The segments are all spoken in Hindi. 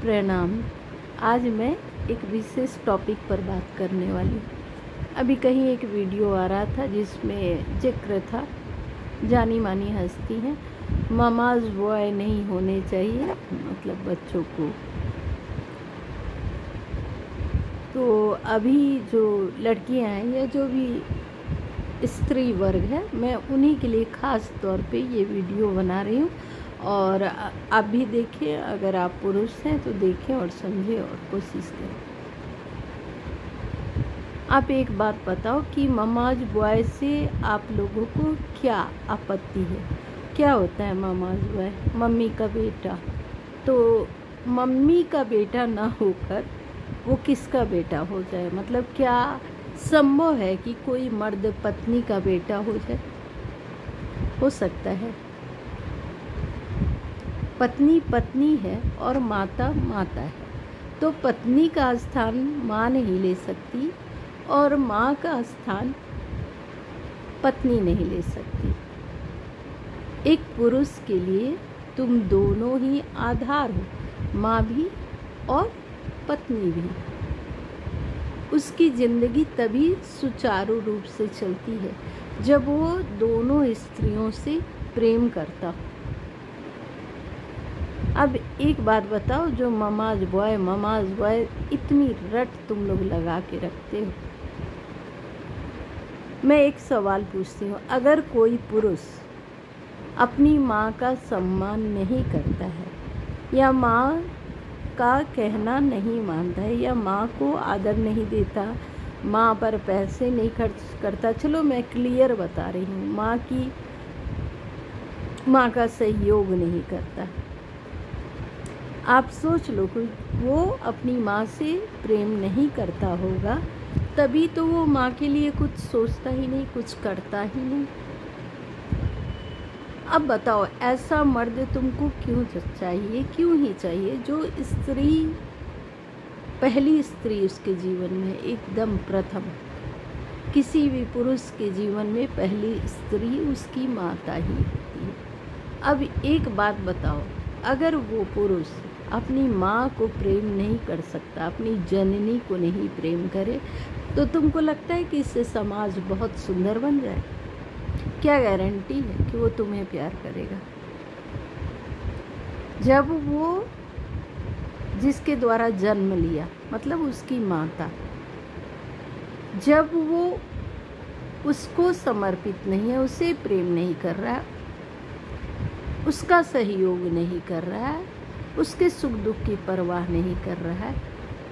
प्रणाम। आज मैं एक विशेष टॉपिक पर बात करने वाली हूँ। अभी कहीं एक वीडियो आ रहा था जिसमें जिक्र था, जानी मानी हस्ती हैं, ममाज बॉय नहीं होने चाहिए, मतलब बच्चों को। तो अभी जो लड़कियां हैं या जो भी स्त्री वर्ग है, मैं उन्हीं के लिए ख़ास तौर पे ये वीडियो बना रही हूँ। और आप भी देखें, अगर आप पुरुष हैं तो देखें और समझें और कोशिश करें। आप एक बात बताओ कि ममाज बॉय से आप लोगों को क्या आपत्ति है? क्या होता है ममाज बॉय? मम्मी का बेटा। तो मम्मी का बेटा ना होकर वो किसका बेटा हो जाए? मतलब क्या संभव है कि कोई मर्द पत्नी का बेटा हो जाए? हो सकता है। पत्नी पत्नी है और माता माता है, तो पत्नी का स्थान माँ नहीं ले सकती और माँ का स्थान पत्नी नहीं ले सकती। एक पुरुष के लिए तुम दोनों ही आधार हो, माँ भी और पत्नी भी। उसकी ज़िंदगी तभी सुचारू रूप से चलती है जब वो दोनों स्त्रियों से प्रेम करता हो। अब एक बात बताओ, जो ममाज बॉय इतनी रट तुम लोग लगा के रखते हो। मैं एक सवाल पूछती हूँ, अगर कोई पुरुष अपनी माँ का सम्मान नहीं करता है या माँ का कहना नहीं मानता है या माँ को आदर नहीं देता, माँ पर पैसे नहीं खर्च करता, चलो मैं क्लियर बता रही हूँ, माँ का सहयोग नहीं करता, आप सोच लो कि वो अपनी माँ से प्रेम नहीं करता होगा, तभी तो वो माँ के लिए कुछ सोचता ही नहीं, कुछ करता ही नहीं। अब बताओ, ऐसा मर्द तुमको क्यों चाहिए? क्यों ही चाहिए? जो स्त्री, पहली स्त्री उसके जीवन में, एकदम प्रथम, किसी भी पुरुष के जीवन में पहली स्त्री उसकी माता ही होती है। अब एक बात बताओ, अगर वो पुरुष अपनी माँ को प्रेम नहीं कर सकता, अपनी जननी को नहीं प्रेम करे, तो तुमको लगता है कि इससे समाज बहुत सुंदर बन जाए? क्या गारंटी है कि वो तुम्हें प्यार करेगा? जब वो जिसके द्वारा जन्म लिया, मतलब उसकी माता, जब वो उसको समर्पित नहीं है, उसे प्रेम नहीं कर रहा है, उसका सहयोग नहीं कर रहा है, उसके सुख दुख की परवाह नहीं कर रहा है,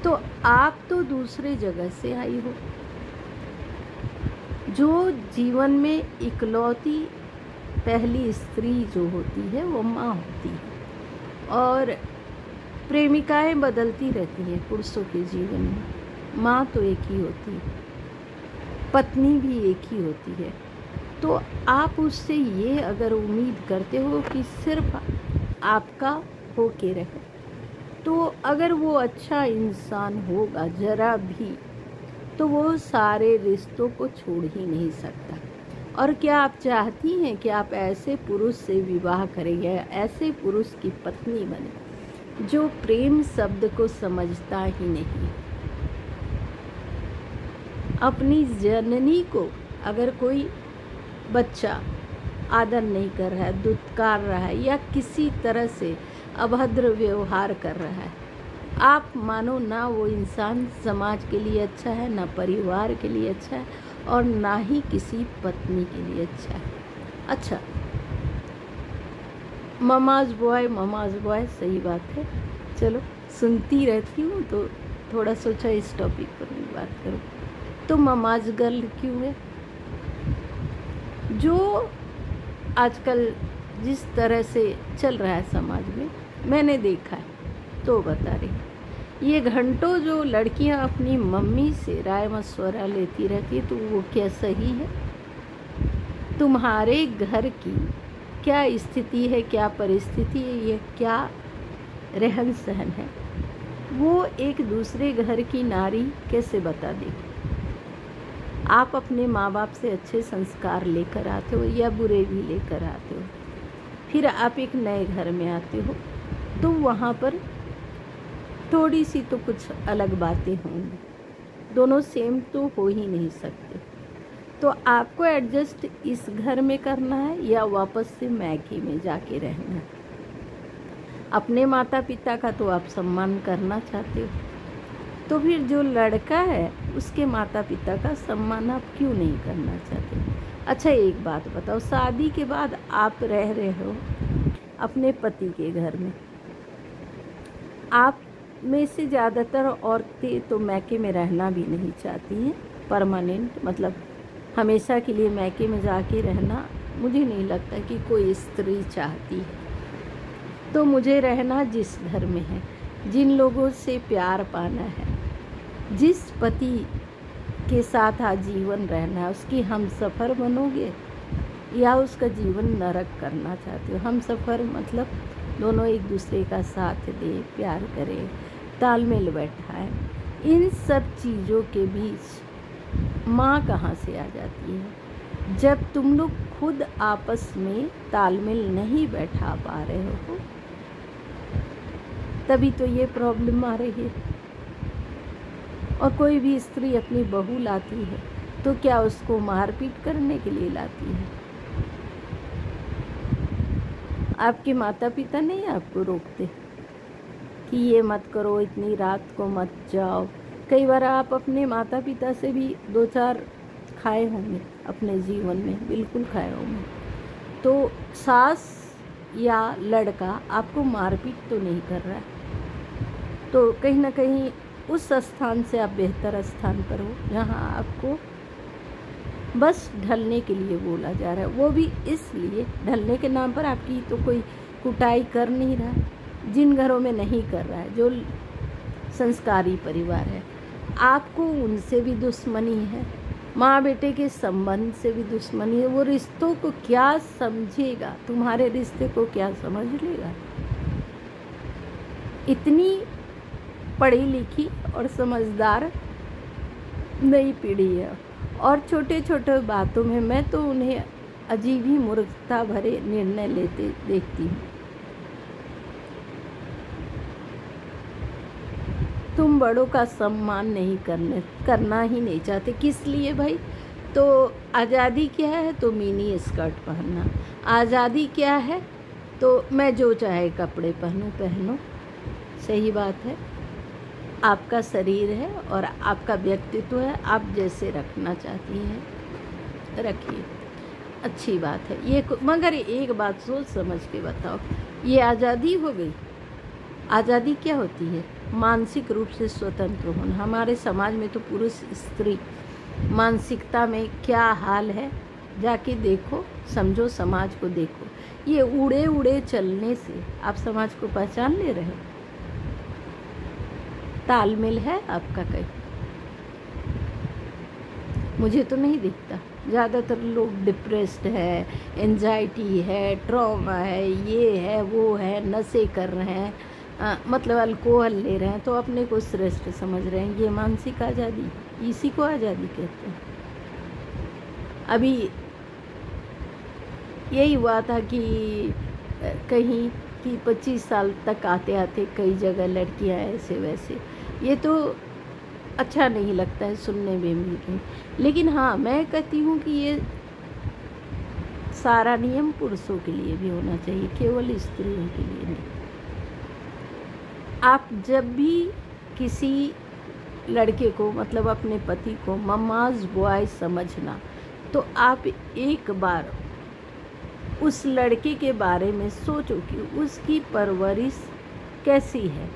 तो आप तो दूसरे जगह से आई हो। जो जीवन में इकलौती पहली स्त्री जो होती है वो माँ होती है, और प्रेमिकाएं बदलती रहती हैं पुरुषों के जीवन में, माँ तो एक ही होती है, पत्नी भी एक ही होती है। तो आप उससे ये अगर उम्मीद करते हो कि सिर्फ आपका हो के रहे, तो अगर वो अच्छा इंसान होगा जरा भी, तो वो सारे रिश्तों को छोड़ ही नहीं सकता। और क्या आप चाहती हैं कि आप ऐसे पुरुष से विवाह करें या ऐसे पुरुष की पत्नी बने जो प्रेम शब्द को समझता ही नहीं? अपनी जननी को अगर कोई बच्चा आदर नहीं कर रहा है, दुत्कार रहा है या किसी तरह से अभद्र व्यवहार कर रहा है, आप मानो ना वो इंसान समाज के लिए अच्छा है, ना परिवार के लिए अच्छा है, और ना ही किसी पत्नी के लिए अच्छा है। अच्छा, ममाज बॉय सही बात है, चलो सुनती रहती हूँ तो थोड़ा सोचा इस टॉपिक पर मैं बात करूँ। तो ममाज गर्ल क्यों है? जो आजकल जिस तरह से चल रहा है समाज में, मैंने देखा है तो बता रही। ये घंटों जो लड़कियां अपनी मम्मी से राय मशवरा लेती रहती है, तो वो क्या सही है? तुम्हारे घर की क्या स्थिति है, क्या परिस्थिति है, ये क्या रहन सहन है, वो एक दूसरे घर की नारी कैसे बता देगी? आप अपने माँ बाप से अच्छे संस्कार लेकर आते हो या बुरे भी लेकर आते हो, फिर आप एक नए घर में आते हो, तो वहाँ पर थोड़ी सी तो कुछ अलग बातें होंगी, दोनों सेम तो हो ही नहीं सकते। तो आपको एडजस्ट इस घर में करना है या वापस से मैके में जाके रहना है? अपने माता पिता का तो आप सम्मान करना चाहते हो, तो फिर जो लड़का है उसके माता पिता का सम्मान आप क्यों नहीं करना चाहते? अच्छा एक बात बताओ, शादी के बाद आप रह रहे हो अपने पति के घर में, आप में से ज़्यादातर औरतें तो मैके में रहना भी नहीं चाहती हैं परमानेंट, मतलब हमेशा के लिए मैके में जाके रहना मुझे नहीं लगता कि कोई स्त्री चाहती है। तो मुझे रहना जिस घर में है, जिन लोगों से प्यार पाना है, जिस पति के साथ आजीवन रहना है, उसकी हमसफ़र बनोगे या उसका जीवन नरक करना चाहते हो? हमसफ़र मतलब दोनों एक दूसरे का साथ दें, प्यार करें, तालमेल बैठाएं। इन सब चीज़ों के बीच माँ कहाँ से आ जाती है? जब तुम लोग खुद आपस में तालमेल नहीं बैठा पा रहे हो, तभी तो ये प्रॉब्लम आ रही है। और कोई भी स्त्री अपनी बहू लाती है तो क्या उसको मारपीट करने के लिए लाती है? आपके माता पिता नहीं आपको रोकते कि ये मत करो, इतनी रात को मत जाओ? कई बार आप अपने माता पिता से भी 2-4 खाए होंगे अपने जीवन में, बिल्कुल खाए होंगे। तो सास या लड़का आपको मारपीट तो नहीं कर रहा है, तो कहीं ना कहीं उस स्थान से आप बेहतर स्थान पर हो जहाँ आपको बस ढलने के लिए बोला जा रहा है। वो भी इसलिए ढलने के नाम पर, आपकी तो कोई कुटाई कर नहीं रहा है, जिन घरों में नहीं कर रहा है, जो संस्कारी परिवार है, आपको उनसे भी दुश्मनी है, माँ बेटे के संबंध से भी दुश्मनी है। वो रिश्तों को क्या समझेगा, तुम्हारे रिश्ते को क्या समझ लेगा? इतनी पढ़ी लिखी और समझदार नई पीढ़ी है, और छोटे छोटे बातों में मैं तो उन्हें अजीब ही मूर्खता भरे निर्णय लेते देखती हूँ। तुम बड़ों का सम्मान नहीं करना ही नहीं चाहते। किस लिए भाई? तो आज़ादी क्या है? तो मिनी स्कर्ट पहनना। आज़ादी क्या है? तो मैं जो चाहे कपड़े पहनो। सही बात है, आपका शरीर है और आपका व्यक्तित्व है, आप जैसे रखना चाहती हैं रखिए, अच्छी बात है ये। मगर एक बात सोच समझ के बताओ, ये आज़ादी हो गई? आज़ादी क्या होती है? मानसिक रूप से स्वतंत्र होना। हमारे समाज में तो पुरुष स्त्री मानसिकता में क्या हाल है, जाके देखो, समझो, समाज को देखो। ये उड़े उड़े चलने से आप समाज को पहचान ले रहे हो? तालमेल है आपका कहीं? मुझे तो नहीं दिखता। ज़्यादातर लोग डिप्रेस्ड है, एंजाइटी है, ट्रॉमा है, ये है, वो है, नशे कर रहे हैं, मतलब अल्कोहल ले रहे हैं, तो अपने को श्रेष्ठ समझ रहे हैं। ये मानसिक आज़ादी, इसी को आज़ादी कहते हैं। अभी यही हुआ था कि कहीं कि 25 साल तक आते आते कई जगह लड़कियां ऐसे वैसे, ये तो अच्छा नहीं लगता है सुनने में भी। लेकिन हाँ, मैं कहती हूँ कि ये सारा नियम पुरुषों के लिए भी होना चाहिए, केवल स्त्रियों के लिए नहीं। आप जब भी किसी लड़के को, मतलब अपने पति को मम्माज बॉय समझना, तो आप एक बार उस लड़के के बारे में सोचो कि उसकी परवरिश कैसी है।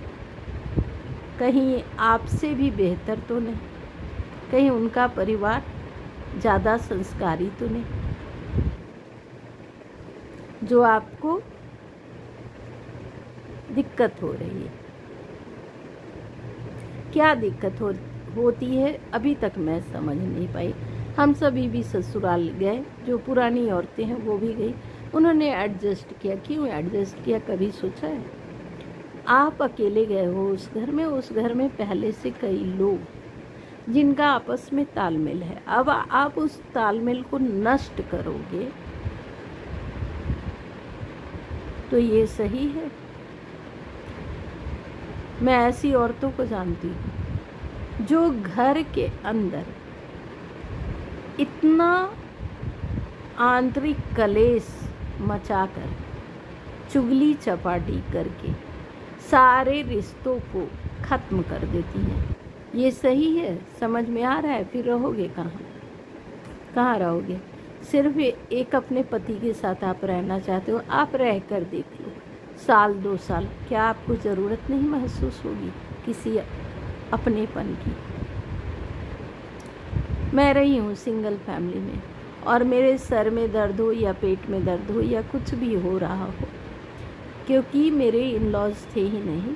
कहीं आपसे भी बेहतर तो नहीं, कहीं उनका परिवार ज़्यादा संस्कारी तो नहीं, जो आपको दिक्कत हो रही है। क्या दिक्कत होती है अभी तक मैं समझ नहीं पाई। हम सभी भी ससुराल गए, जो पुरानी औरतें हैं वो भी गई, उन्होंने एडजस्ट किया। क्यों एडजस्ट किया, कभी सोचा है? आप अकेले गए हो उस घर में पहले से कई लोग जिनका आपस में तालमेल है। अब आप उस तालमेल को नष्ट करोगे तो ये सही है? मैं ऐसी औरतों को जानती हूँ जो घर के अंदर इतना आंतरिक कलेश मचाकर, चुगली चपाटी करके सारे रिश्तों को ख़त्म कर देती हैं। ये सही है? समझ में आ रहा है? फिर रहोगे कहाँ रहोगे? सिर्फ एक अपने पति के साथ आप रहना चाहते हो, आप रह कर देख लो, साल 2 साल, क्या आपको ज़रूरत नहीं महसूस होगी किसी अपनेपन की? मैं रही हूँ सिंगल फैमिली में, और मेरे सर में दर्द हो या पेट में दर्द हो या कुछ भी हो रहा हो, क्योंकि मेरे इन लॉज थे ही नहीं,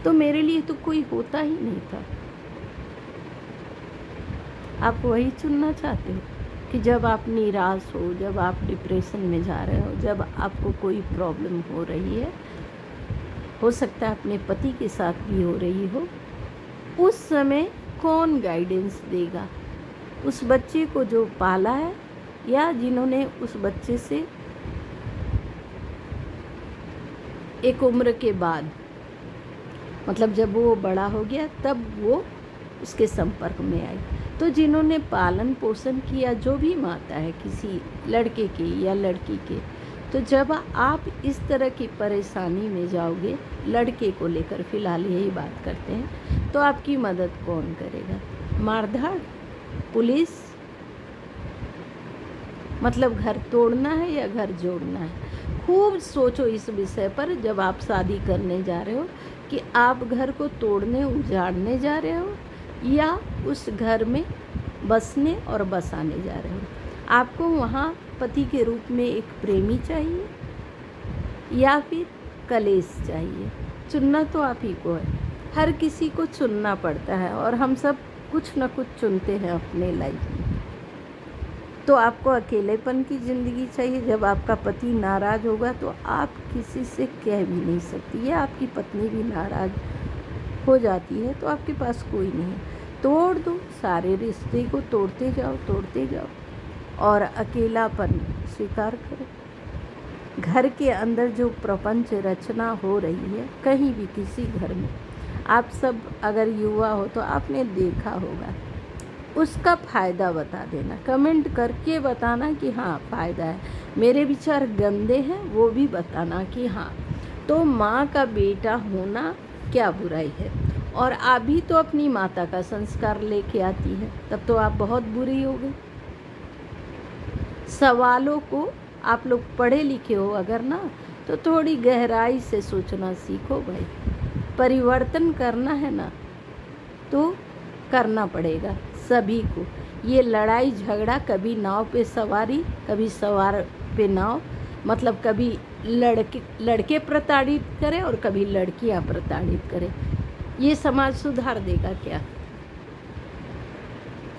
तो मेरे लिए तो कोई होता ही नहीं था। आप वही चुनना चाहते हो कि जब आप निराश हो, जब आप डिप्रेशन में जा रहे हो, जब आपको कोई प्रॉब्लम हो रही है, हो सकता है अपने पति के साथ भी हो रही हो, उस समय कौन गाइडेंस देगा? उस बच्चे को जो पाला है, या जिन्होंने उस बच्चे से एक उम्र के बाद, मतलब जब वो बड़ा हो गया तब वो उसके संपर्क में आई, तो जिन्होंने पालन पोषण किया, जो भी माता है किसी लड़के के या लड़की के, तो जब आप इस तरह की परेशानी में जाओगे, लड़के को लेकर फिलहाल यही बात करते हैं, तो आपकी मदद कौन करेगा? मारधाड़, पुलिस? मतलब घर तोड़ना है या घर जोड़ना है? खूब सोचो इस विषय पर जब आप शादी करने जा रहे हो, कि आप घर को तोड़ने, उजाड़ने जा रहे हो, या उस घर में बसने और बसाने जा रहे हो। आपको वहाँ पति के रूप में एक प्रेमी चाहिए या फिर कलेश चाहिए? चुनना तो आप ही को है, हर किसी को चुनना पड़ता है, और हम सब कुछ न कुछ चुनते हैं अपने लाइफ में। तो आपको अकेलेपन की ज़िंदगी चाहिए? जब आपका पति नाराज़ होगा तो आप किसी से कह भी नहीं सकती, या आपकी पत्नी भी नाराज़ हो जाती है तो आपके पास कोई नहीं है, तोड़ दो, सारे रिश्ते को तोड़ते जाओ, और अकेलापन स्वीकार करो। घर के अंदर जो प्रपंच रचना हो रही है, कहीं भी किसी घर में, आप सब अगर युवा हो तो आपने देखा होगा, उसका फ़ायदा बता देना, कमेंट करके बताना कि हाँ फ़ायदा है। मेरे विचार गंदे हैं वो भी बताना कि हाँ, तो माँ का बेटा होना क्या बुराई है। और आप भी तो अपनी माता का संस्कार लेके आती है, तब तो आप बहुत बुरी हो गई। सवालों को आप लोग पढ़े लिखे हो अगर ना, तो थोड़ी गहराई से सोचना सीखो भाई। परिवर्तन करना है ना, तो करना पड़ेगा सभी को। ये लड़ाई झगड़ा, कभी नाव पे सवारी, कभी सवार पे नाव, मतलब कभी लड़के प्रताड़ित करें और कभी लड़कियां प्रताड़ित करें, ये समाज सुधार देगा क्या?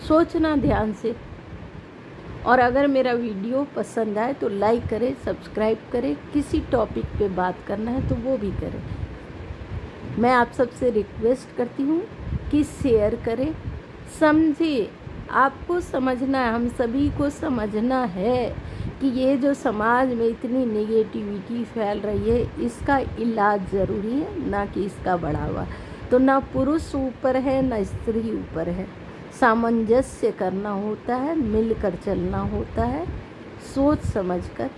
सोचना ध्यान से। और अगर मेरा वीडियो पसंद आए तो लाइक करें, सब्सक्राइब करें। किसी टॉपिक पे बात करना है तो वो भी करें। मैं आप सबसे रिक्वेस्ट करती हूँ कि शेयर करें, समझिए। आपको समझना है, हम सभी को समझना है कि ये जो समाज में इतनी नेगेटिविटी फैल रही है, इसका इलाज ज़रूरी है, ना कि इसका बढ़ावा। तो ना पुरुष ऊपर है ना स्त्री ऊपर है, सामंजस्य करना होता है, मिलकर चलना होता है। सोच समझकर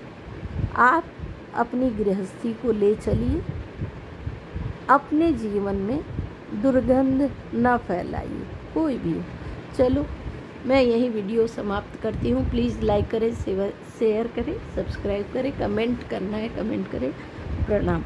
आप अपनी गृहस्थी को ले चलिए, अपने जीवन में दुर्गंध न फैलाइए कोई भी। चलो मैं यही वीडियो समाप्त करती हूँ। प्लीज़ लाइक करें, शेयर करें, सब्सक्राइब करें, कमेंट करना है कमेंट करें। प्रणाम।